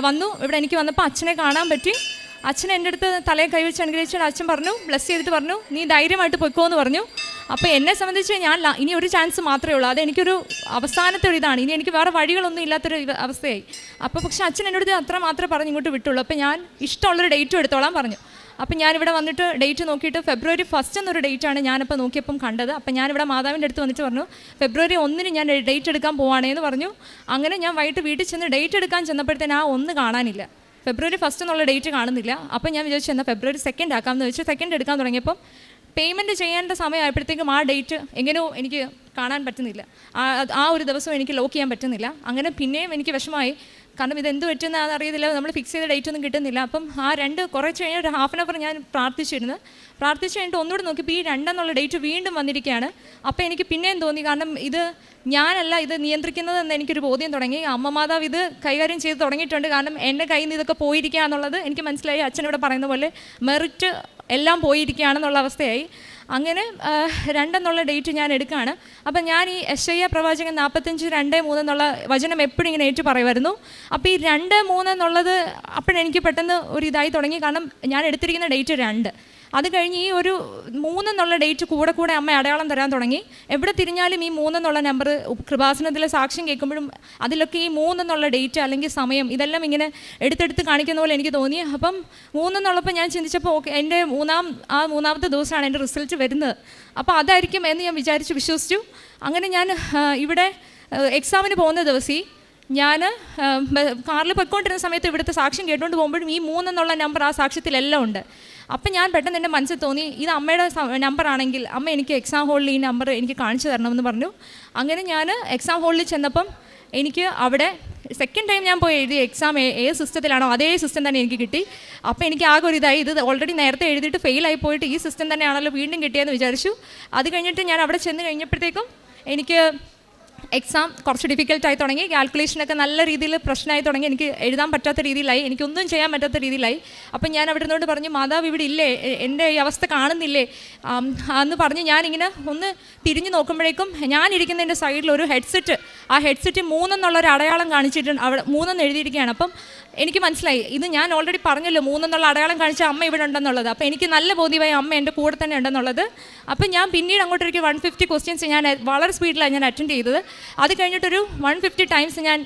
വന്നു. ഇവിടെ എനിക്ക് വന്നപ്പോൾ അച്ഛനെ കാണാൻ പറ്റി. അച്ഛൻ എൻ്റെ അടുത്ത് തലയെ കൈവച്ച് അനുഗ്രഹിച്ചിട്ട് അച്ഛൻ പറഞ്ഞു, ബ്ലെസ് ചെയ്തിട്ട് പറഞ്ഞു, നീ ധൈര്യമായിട്ട് പൊയ്ക്കോ എന്ന് പറഞ്ഞു. അപ്പോൾ എന്നെ സംബന്ധിച്ച് ഇനി ഒരു ചാൻസ് മാത്രമേ ഉള്ളൂ, അതെനിക്കൊരു അവസാനത്തെ ഒരു ഇതാണ്, ഇനി എനിക്ക് വേറെ വഴികളൊന്നും ഇല്ലാത്തൊരു അവസ്ഥയായി. അപ്പോൾ പക്ഷേ അച്ഛൻ എന്നോട് അത്ര മാത്രമേ പറഞ്ഞ് ഇങ്ങോട്ട് വിട്ടുള്ളൂ. അപ്പോൾ ഞാൻ ഇഷ്ടമുള്ളൊരു ഡേറ്റും എടുത്തോളാൻ പറഞ്ഞു. അപ്പം ഞാനിവിടെ വന്നിട്ട് ഡേറ്റ് നോക്കിയിട്ട് ഫെബ്രുവരി 1 എന്നൊരു ഡേറ്റാണ് ഞാനിപ്പോൾ നോക്കിയപ്പം കണ്ടത്. അപ്പം ഞാനിവിടെ മാതാവിൻ്റെ അടുത്ത് വന്നിട്ട് പറഞ്ഞു ഫെബ്രുവരി 1 ഞാൻ ഡേറ്റ് എടുക്കാൻ പോവാണേന്ന് പറഞ്ഞു. അങ്ങനെ ഞാൻ വൈകിട്ട് വീട്ടിൽ ചെന്ന് ഡേറ്റ് എടുക്കാൻ ചെന്നപ്പോഴത്തേന് ആ 1 കാണാനില്ല, ഫെബ്രുവരി 1 എന്നുള്ള ഡേറ്റ് കാണുന്നില്ല. അപ്പം ഞാൻ വിചാരിച്ചു എന്നാൽ ഫെബ്രുവരി 2 ആക്കാമെന്ന് വെച്ച് 2 എടുക്കാൻ തുടങ്ങിയപ്പം പേയ്മെൻറ്റ് ചെയ്യേണ്ട സമയമായപ്പോഴത്തേക്കും ആ ഡേറ്റ് എങ്ങനെയോ എനിക്ക് കാണാൻ പറ്റുന്നില്ല, ആ ഒരു ദിവസം എനിക്ക് ലോക്ക് ചെയ്യാൻ പറ്റുന്നില്ല. അങ്ങനെ പിന്നെയും എനിക്ക് വിഷമമായി. കാരണം ഇതെന്ത് പറ്റുമെന്ന് അറിയത്തില്ല, നമ്മൾ ഫിക്സ് ചെയ്ത ഡേറ്റ് ഒന്നും കിട്ടുന്നില്ല. അപ്പം ആ കുറച്ച് കഴിഞ്ഞ് ഒരു ഹാഫ് ആൻ അവർ ഞാൻ പ്രാർത്ഥിച്ചിരുന്നു. പ്രാർത്ഥിച്ച് കഴിഞ്ഞിട്ട് ഒന്നുകൂടെ നോക്കിയപ്പോൾ ഈ 2 എന്നുള്ള ഡേറ്റ് വീണ്ടും വന്നിരിക്കുകയാണ്. അപ്പോൾ എനിക്ക് പിന്നെയും തോന്നി, കാരണം ഇത് ഞാനല്ല ഇത് നിയന്ത്രിക്കുന്നതെന്ന് എനിക്കൊരു ബോധ്യം തുടങ്ങി. അമ്മ മാതാവ് ഇത് കൈകാര്യം ചെയ്ത് തുടങ്ങിയിട്ടുണ്ട്. കാരണം എൻ്റെ കയ്യിൽ നിന്ന് ഇതൊക്കെ പോയിരിക്കുക എന്നുള്ളത് എനിക്ക് മനസ്സിലായി. അച്ഛനിവിടെ പറയുന്ന പോലെ മെറിറ്റ് എല്ലാം പോയിരിക്കുകയാണെന്നുള്ള അവസ്ഥയായി. അങ്ങനെ 2 എന്നുള്ള ഡേറ്റ് ഞാൻ എടുക്കുകയാണ്. അപ്പം ഞാൻ ഈ യെശയ്യാ പ്രവാചകൻ 45:2-3 എന്നുള്ള വചനം എപ്പോഴും ഇങ്ങനെ ഏറ്റു പറയുമായിരുന്നു. അപ്പോൾ ഈ 2-3 എന്നുള്ളത് അപ്പോഴെനിക്ക് പെട്ടെന്ന് ഒരു ഇതായി തുടങ്ങി. കാരണം ഞാൻ എടുത്തിരിക്കുന്ന ഡേറ്റ് 2. അത് കഴിഞ്ഞ് ഈ ഒരു 3 എന്നുള്ള ഡേറ്റ് കൂടെ അമ്മ അടയാളം തരാൻ തുടങ്ങി. എവിടെ തിരിഞ്ഞാലും ഈ 3 എന്നുള്ള നമ്പർ, കൃപാസനത്തിലെ സാക്ഷ്യം കേൾക്കുമ്പോഴും അതിലൊക്കെ ഈ 3 എന്നുള്ള ഡേറ്റ് അല്ലെങ്കിൽ സമയം ഇതെല്ലാം ഇങ്ങനെ എടുത്തെടുത്ത് കാണിക്കുന്ന പോലെ എനിക്ക് തോന്നി. അപ്പം 3 എന്നുള്ളപ്പോൾ ഞാൻ ചിന്തിച്ചപ്പോൾ ഓക്കെ, എൻ്റെ മൂന്നാമത്തെ ദിവസമാണ് എൻ്റെ റിസൾട്ട് വരുന്നത്. അപ്പോൾ അതായിരിക്കും എന്ന് ഞാൻ വിശ്വസിച്ചു. അങ്ങനെ ഞാൻ ഇവിടെ എക്സാമിന് പോകുന്ന ദിവസം ഞാൻ കാറിൽ പൊയ്ക്കൊണ്ടിരുന്ന സമയത്ത് ഇവിടുത്തെ സാക്ഷ്യം കേട്ടുകൊണ്ട് പോകുമ്പോഴും ഈ 3 എന്നുള്ള നമ്പർ ആ സാക്ഷ്യത്തിലെല്ലാം ഉണ്ട്. അപ്പം ഞാൻ പെട്ടെന്ന് എൻ്റെ മനസ്സിൽ തോന്നി, ഇത് അമ്മയുടെ നമ്പർ ആണെങ്കിൽ അമ്മ എനിക്ക് എക്സാം ഹോളിൽ ഈ നമ്പർ എനിക്ക് കാണിച്ചു തരണമെന്ന് പറഞ്ഞു. അങ്ങനെ ഞാൻ എക്സാം ഹോളിൽ ചെന്നപ്പം എനിക്ക് അവിടെ സെക്കൻഡ് ടൈം ഞാൻ പോയി എഴുതിയ എക്സാം ഏത് സിസ്റ്റത്തിലാണോ അതേ സിസ്റ്റം തന്നെ എനിക്ക് കിട്ടി. അപ്പോൾ എനിക്ക് ആകെ ഒരു ഇതായി, ഇത് ഓൾറെഡി നേരത്തെ എഴുതിയിട്ട് ഫെയിലായി പോയിട്ട് ഈ സിസ്റ്റം തന്നെയാണല്ലോ വീണ്ടും കിട്ടിയെന്ന് വിചാരിച്ചു. അത് കഴിഞ്ഞിട്ട് ഞാൻ അവിടെ ചെന്ന് കഴിഞ്ഞപ്പോഴത്തേക്കും എനിക്ക് എക്സാം കുറച്ച് ഡിഫിക്കൽട്ടായി തുടങ്ങി. കാൽക്കുലേഷനൊക്കെ നല്ല രീതിയിൽ പ്രശ്നമായി തുടങ്ങി. എനിക്ക് എഴുതാൻ പറ്റാത്ത രീതിയിലായി, എനിക്കൊന്നും ചെയ്യാൻ പറ്റാത്ത രീതിയിലായി. അപ്പം ഞാൻ അവിടെ നിന്നോട് പറഞ്ഞു, മാതാവ് ഇവിടെ ഇല്ലേ, എൻ്റെ ഈ അവസ്ഥ കാണുന്നില്ലേ എന്ന് പറഞ്ഞ് ഞാനിങ്ങനെ ഒന്ന് തിരിഞ്ഞു നോക്കുമ്പോഴേക്കും ഞാനിരിക്കുന്നതിൻ്റെ സൈഡിൽ ഒരു ഹെഡ്സെറ്റ്, ആ ഹെഡ്സെറ്റ് 3 എന്നുള്ളൊരു അടയാളം കാണിച്ചിട്ടുണ്ട്, അവിടെ 3 എന്ന് എഴുതിയിരിക്കുകയാണ്. അപ്പം എനിക്ക് മനസ്സിലായി, ഇത് ഞാൻ ഓൾറെഡി പറഞ്ഞല്ലോ 3 എന്നുള്ള അടയാളം കാണിച്ച അമ്മ ഇവിടെ ഉണ്ടെന്നുള്ളത്. അപ്പോൾ എനിക്ക് നല്ല ബോധ്യമായി അമ്മ എൻ്റെ കൂടെ തന്നെ ഉണ്ടെന്നുള്ളത്. അപ്പം ഞാൻ പിന്നീട് അങ്ങോട്ടേക്ക് 150 ക്വസ്റ്റ്യൻസ് ഞാൻ വളരെ സ്പീഡിലാണ് ഞാൻ അറ്റൻഡ് ചെയ്തത്. അത് കഴിഞ്ഞിട്ടൊരു 150 ടൈംസ് ഞാൻ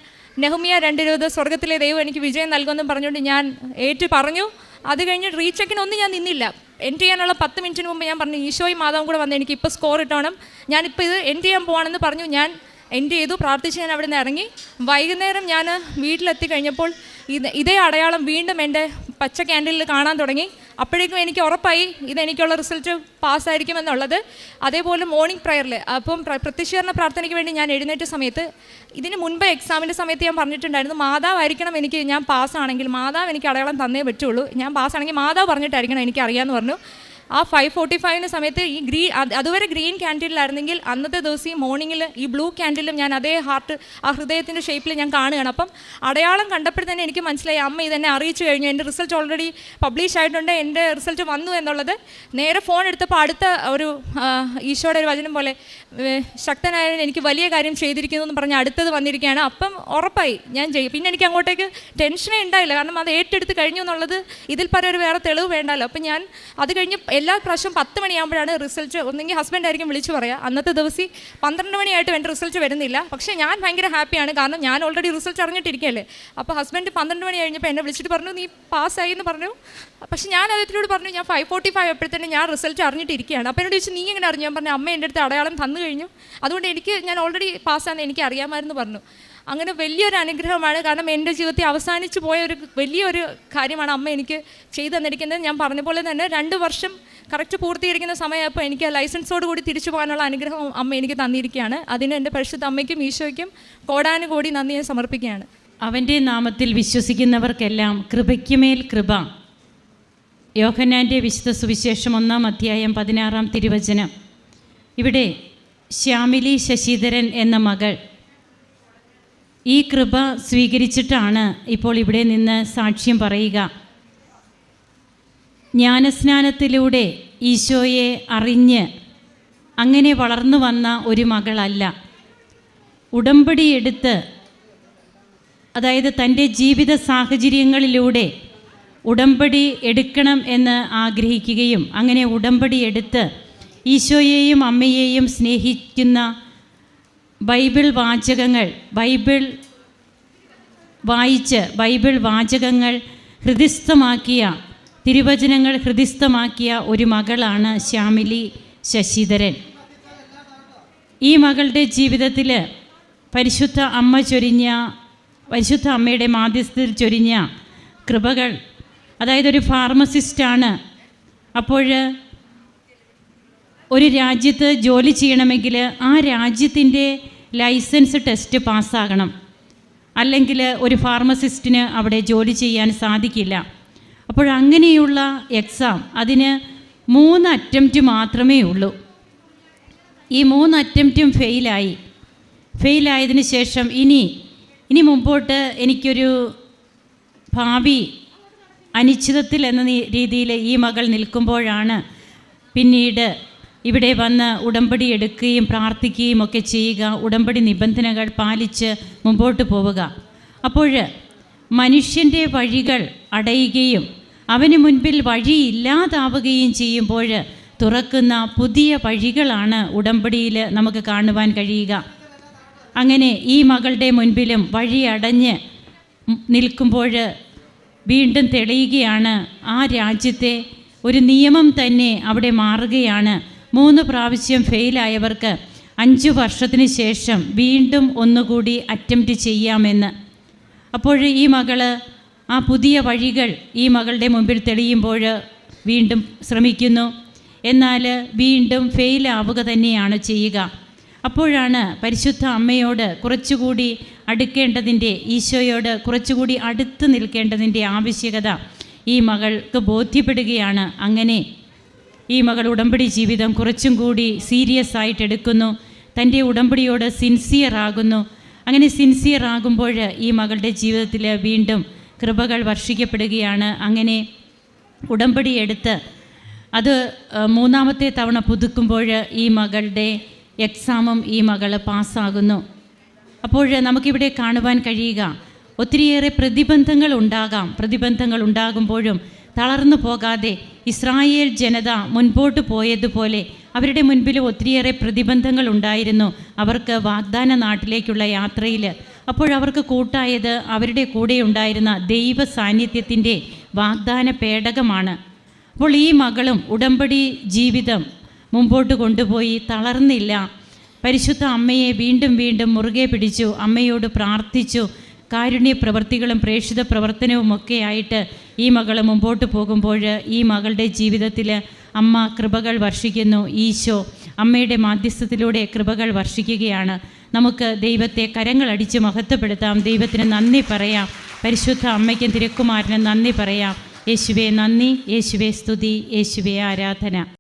നെഹമ്യാ 2:20 സ്വർഗത്തിലെ ദൈവം എനിക്ക് വിജയം നൽകുമെന്നും പറഞ്ഞുകൊണ്ട് ഞാൻ പറഞ്ഞു. അത് കഴിഞ്ഞ് റീചെക്കിനൊന്നും ഞാൻ നിന്നില്ല. എൻട്രി ചെയ്യാനുള്ള 10 മിനിറ്റിന് മുമ്പ് ഞാൻ പറഞ്ഞു, ഈശോയും മാതാവും കൂടെ വന്ന് എനിക്ക് ഇപ്പോൾ സ്കോർ ഇട്ടോണം, ഞാനിപ്പോൾ ഇത് എൻട്രി ചെയ്യാൻ പോവാണെന്ന് പറഞ്ഞു. ഞാൻ എൻട്രി ചെയ്തു, പ്രാർത്ഥിച്ച് ഞാൻ അവിടെ നിന്ന് ഇറങ്ങി. വൈകുന്നേരം ഞാൻ വീട്ടിലെത്തി കഴിഞ്ഞപ്പോൾ ഇതേ അടയാളം വീണ്ടും എൻ്റെ പച്ച ക്യാൻഡിലിൽ കാണാൻ തുടങ്ങി. അപ്പോഴേക്കും എനിക്ക് ഉറപ്പായി ഇതെനിക്കുള്ള റിസൾട്ട് പാസ്സായിരിക്കുമെന്നുള്ളത്. അതേപോലെ മോർണിംഗ് പ്രയറിൽ അപ്പം പ്രത്യക്ഷീകരണ പ്രാർത്ഥനയ്ക്ക് വേണ്ടി ഞാൻ എഴുന്നേറ്റ സമയത്ത്, ഇതിന് മുൻപ് എക്സാമിൻ്റെ സമയത്ത് ഞാൻ പറഞ്ഞിട്ടുണ്ടായിരുന്നു, മാതാവായിരിക്കണം എനിക്ക്, ഞാൻ പാസ്സാണെങ്കിൽ മാതാവ് എനിക്ക് അടയാളം തന്നേ പറ്റുള്ളൂ, ഞാൻ പാസ്സാണെങ്കിൽ മാതാവ് പറഞ്ഞിട്ടായിരിക്കണം എനിക്ക് അറിയാമെന്ന് പറഞ്ഞു. ആ 5:45 സമയത്ത് ഈ അതുവരെ ഗ്രീൻ ക്യാൻഡിലായിരുന്നെങ്കിൽ അന്നത്തെ ദിവസം ഈ മോർണിംഗിൽ ഈ ബ്ലൂ ക്യാൻഡിലും ഞാൻ അതേ ഹാർട്ട്, ആ ഹൃദയത്തിൻ്റെ ഷേപ്പിൽ ഞാൻ കാണുകയാണ്. അപ്പം അടയാളം കണ്ടപ്പോൾ തന്നെ എനിക്ക് മനസ്സിലായി അമ്മ ഇതെന്നെ അറിയിച്ചു കഴിഞ്ഞു, എൻ്റെ റിസൾട്ട് ഓൾറെഡി പബ്ലിഷ് ആയിട്ടുണ്ട്, എൻ്റെ റിസൾട്ട് വന്നു എന്നുള്ളത്. നേരെ ഫോൺ എടുത്തപ്പോൾ അടുത്ത ഒരു ഈശോയുടെ ഒരു വചനം പോലെ, ശക്തനായ എനിക്ക് വലിയ കാര്യം ചെയ്തിരിക്കുന്നു എന്ന് പറഞ്ഞ് അടുത്തത് വന്നിരിക്കുകയാണ്. അപ്പം ഉറപ്പായി ഞാൻ ചെയ്യും. പിന്നെ എനിക്ക് അങ്ങോട്ടേക്ക് ടെൻഷനേ ഉണ്ടായില്ല, കാരണം അത് ഏറ്റെടുത്ത് കഴിഞ്ഞു എന്നുള്ളത് ഇതിൽ ഒരു വേറെ തെളിവ് വേണ്ടല്ലോ. അപ്പം ഞാൻ അത് കഴിഞ്ഞ് എല്ലാ പ്രാവശ്യം 10 മണിയാകുമ്പോഴാണ് റിസൾട്ട്, ഒന്നെങ്കിൽ ഹസ്ബൻഡ് ആയിരിക്കും വിളിച്ചു പറയുക. അന്നത്തെ ദിവസം 12 മണിയായിട്ടും എൻ്റെ റിസൾട്ട് വരുന്നില്ല. പക്ഷേ ഞാൻ ഭയങ്കര ഹാപ്പിയാണ്, കാരണം ഞാൻ ഓൾറെഡി റിസൾട്ട് അറിഞ്ഞിട്ടിരിക്കുകയല്ലേ. അപ്പോൾ ഹസ്ബൻഡ് 12 മണി കഴിഞ്ഞപ്പോൾ എന്നെ വിളിച്ചിട്ട് പറഞ്ഞു, നീ പാസ്സായി എന്ന് പറഞ്ഞു. പക്ഷേ ഞാൻ അദ്ദേഹത്തിനോട് പറഞ്ഞു, ഞാൻ 5:45 ആയപ്പോഴത്തേനും ഞാൻ റിസൾട്ട് അറിഞ്ഞിട്ടിരിക്കുകയാണ്. അപ്പോൾ എന്നോട് ചോദിച്ചു, നീ എങ്ങനെ അറിഞ്ഞു? ഞാൻ പറഞ്ഞു, അമ്മ എൻ്റെ അടുത്ത് അടയാളം തന്നു കഴിഞ്ഞു, അതുകൊണ്ട് ഞാൻ ഓൾറെഡി പാസ്സാണെന്ന് എനിക്ക് അറിയാമായിരുന്നു പറഞ്ഞു. അങ്ങനെ വലിയൊരു അനുഗ്രഹമാണ്, കാരണം എൻ്റെ ജീവിതത്തിൽ അവസാനിച്ചു പോയ ഒരു വലിയൊരു കാര്യമാണ് അമ്മ എനിക്ക് ചെയ്തു തന്നിരിക്കുന്നത്. ഞാൻ പറഞ്ഞ പോലെ തന്നെ 2 വർഷം കറക്റ്റ് പൂർത്തീകരിക്കുന്ന സമയമായപ്പോൾ എനിക്ക് ലൈസൻസോട് കൂടി തിരിച്ചു പോകാനുള്ള അനുഗ്രഹം അമ്മ എനിക്ക് തന്നിരിക്കുകയാണ്. അതിന് എൻ്റെ പരിശുദ്ധ അമ്മയ്ക്കും ഈശോയ്ക്കും കോടാനുകോടി നന്ദി ഞാൻ സമർപ്പിക്കുകയാണ്. അവൻ്റെ നാമത്തിൽ വിശ്വസിക്കുന്നവർക്കെല്ലാം കൃപയ്ക്കുമേൽ കൃപ. യോഹന്നാൻ്റെ വിശുദ്ധ സുവിശേഷം 1-ാം അധ്യായം 16-ാം തിരുവചനം. ഇവിടെ ശ്യാമിലി ശശിധരൻ എന്ന മകൾ ഈ കൃപ സ്വീകരിച്ചിട്ടാണ് ഇപ്പോൾ ഇവിടെ നിന്ന് സാക്ഷ്യം പറയുക. ജ്ഞാനസ്നാനത്തിലൂടെ ഈശോയെ അറിഞ്ഞ് അങ്ങനെ വളർന്നു വന്ന ഒരു മകളല്ല. ഉടമ്പടി എടുത്ത്, അതായത് തൻ്റെ ജീവിത സാഹചര്യങ്ങളിലൂടെ ഉടമ്പടി എടുക്കണം എന്ന് ആഗ്രഹിക്കുകയും അങ്ങനെ ഉടമ്പടി എടുത്ത് ഈശോയെയും അമ്മയെയും സ്നേഹിക്കുന്ന ബൈബിൾ വാചകങ്ങൾ വായിച്ച് ബൈബിൾ വാചകങ്ങൾ ഹൃദിസ്ഥമാക്കിയ, തിരുവചനങ്ങൾ ഹൃദിസ്ഥമാക്കിയ ഒരു മകളാണ് ശ്യാമിലി ശശിധരൻ. ഈ മകളുടെ ജീവിതത്തിൽ പരിശുദ്ധ അമ്മയുടെ മാധ്യസ്ഥത്തിൽ ചൊരിഞ്ഞ കൃപകൾ, അതായത് ഒരു ഫാർമസിസ്റ്റാണ്. അപ്പോൾ ഒരു രാജ്യത്ത് ജോലി ചെയ്യണമെങ്കിൽ ആ രാജ്യത്തിൻ്റെ ലൈസൻസ് ടെസ്റ്റ് പാസ്സാകണം. അല്ലെങ്കിൽ ഒരു ഫാർമസിസ്റ്റിന് അവിടെ ജോലി ചെയ്യാൻ സാധിക്കില്ല. അപ്പോഴങ്ങനെയുള്ള എക്സാം അതിന് 3 അറ്റംപ്റ്റ് മാത്രമേ ഉള്ളൂ. ഈ 3 അറ്റംപ്റ്റും ഫെയിലായതിനു ശേഷം ഇനി മുമ്പോട്ട് എനിക്കൊരു ഭാവി അനിശ്ചിതത്തിൽ എന്ന രീതിയിൽ ഈ മകൾ നിൽക്കുമ്പോഴാണ് പിന്നീട് ഇവിടെ വന്ന് ഉടമ്പടി എടുക്കുകയും പ്രാർത്ഥിക്കുകയും ഒക്കെ ചെയ്യുക, ഉടമ്പടി നിബന്ധനകൾ പാലിച്ച് മുമ്പോട്ട് പോവുക. അപ്പോൾ മനുഷ്യൻ്റെ വഴികൾ അടയുകയും അവന് മുൻപിൽ വഴിയില്ലാതാവുകയും ചെയ്യുമ്പോൾ തുറക്കുന്ന പുതിയ വഴികളാണ് ഉടമ്പടിയിൽ നമുക്ക് കാണുവാൻ കഴിയുക. അങ്ങനെ ഈ മകളുടെ മുൻപിലും വഴി അടഞ്ഞ് നിൽക്കുമ്പോൾ വീണ്ടും തെളിയുകയാണ്, ആ രാജ്യത്തെ ഒരു നിയമം തന്നെ അവിടെ മാറുകയാണ്. 3 പ്രാവശ്യം ഫെയിലായവർക്ക് 5 വർഷത്തിന് ശേഷം വീണ്ടും ഒന്നുകൂടി അറ്റംപ്റ്റ് ചെയ്യാമെന്ന്. അപ്പോൾ ഈ മകള് ആ പുതിയ വഴികൾ ഈ മകളുടെ മുമ്പിൽ തെളിയുമ്പോൾ വീണ്ടും ശ്രമിക്കുന്നു. എന്നാൽ വീണ്ടും ഫെയിലാവുക തന്നെയാണ് ചെയ്യുക. അപ്പോഴാണ് പരിശുദ്ധ അമ്മയോട് കുറച്ചുകൂടി അടുക്കേണ്ടതിൻ്റെ, ഈശോയോട് കുറച്ചുകൂടി അടുത്ത് നിൽക്കേണ്ടതിൻ്റെ ആവശ്യകത ഈ മകൾക്ക് ബോധ്യപ്പെടുകയാണ്. അങ്ങനെ ഈ മകൾ ഉടമ്പടി ജീവിതം കുറച്ചും കൂടി സീരിയസ് ആയിട്ട് എടുക്കുന്നു. തൻ്റെ ഉടമ്പടിയോട് സിൻസിയറാകുന്നു. അങ്ങനെ സിൻസിയറാകുമ്പോൾ ഈ മകളുടെ ജീവിതത്തിൽ വീണ്ടും കൃപകൾ വർഷിക്കപ്പെടുകയാണ്. അങ്ങനെ ഉടമ്പടി എടുത്ത് അത് 3ാമത്തെ തവണ പുതുക്കുമ്പോൾ ഈ മകളുടെ എക്സാമും ഈ മകൾ പാസ്സാകുന്നു. അപ്പോൾ നമുക്കിവിടെ കാണുവാൻ കഴിയുക, ഒത്തിരിയേറെ പ്രതിബന്ധങ്ങൾ ഉണ്ടാകുമ്പോഴും തളർന്നു പോകാതെ ഇസ്രായേൽ ജനത മുൻപോട്ട് പോയതുപോലെ അവരുടെ മുൻപിൽ ഒത്തിരിയേറെ പ്രതിബന്ധങ്ങൾ ഉണ്ടായിരുന്നു അവർക്ക് വാഗ്ദാന നാട്ടിലേക്കുള്ള യാത്രയിൽ. അപ്പോഴവർക്ക് കൂട്ടായത് അവരുടെ കൂടെ ഉണ്ടായിരുന്ന ദൈവ സാന്നിധ്യത്തിൻ്റെ വാഗ്ദാന പേടകമാണ്. അപ്പോൾ ഈ മകളും ഉടമ്പടി ജീവിതം മുമ്പോട്ട് കൊണ്ടുപോയി തളർന്നില്ല. പരിശുദ്ധ അമ്മയെ വീണ്ടും വീണ്ടും മുറുകെ പിടിച്ചു, അമ്മയോട് പ്രാർത്ഥിച്ചു. കാരുണ്യ പ്രവൃത്തികളും പ്രേക്ഷിത പ്രവർത്തനവുമൊക്കെ ആയിട്ട് ഈ മകൾ മുമ്പോട്ട് പോകുമ്പോൾ ഈ മകളുടെ ജീവിതത്തിൽ അമ്മ കൃപകൾ വർഷിക്കുന്നു. ഈശോ അമ്മയുടെ മാധ്യസ്ഥത്തിലൂടെ കൃപകൾ വർഷിക്കുകയാണ്. നമുക്ക് ദൈവത്തെ കരങ്ങളടിച്ച് മഹത്വപ്പെടുത്താം, ദൈവത്തിന് നന്ദി പറയാം. പരിശുദ്ധ അമ്മയ്ക്കും തിരുക്കുമാരനും നന്ദി പറയാം. യേശുവേ നന്ദി, യേശുവേ സ്തുതി, യേശുവേ ആരാധന.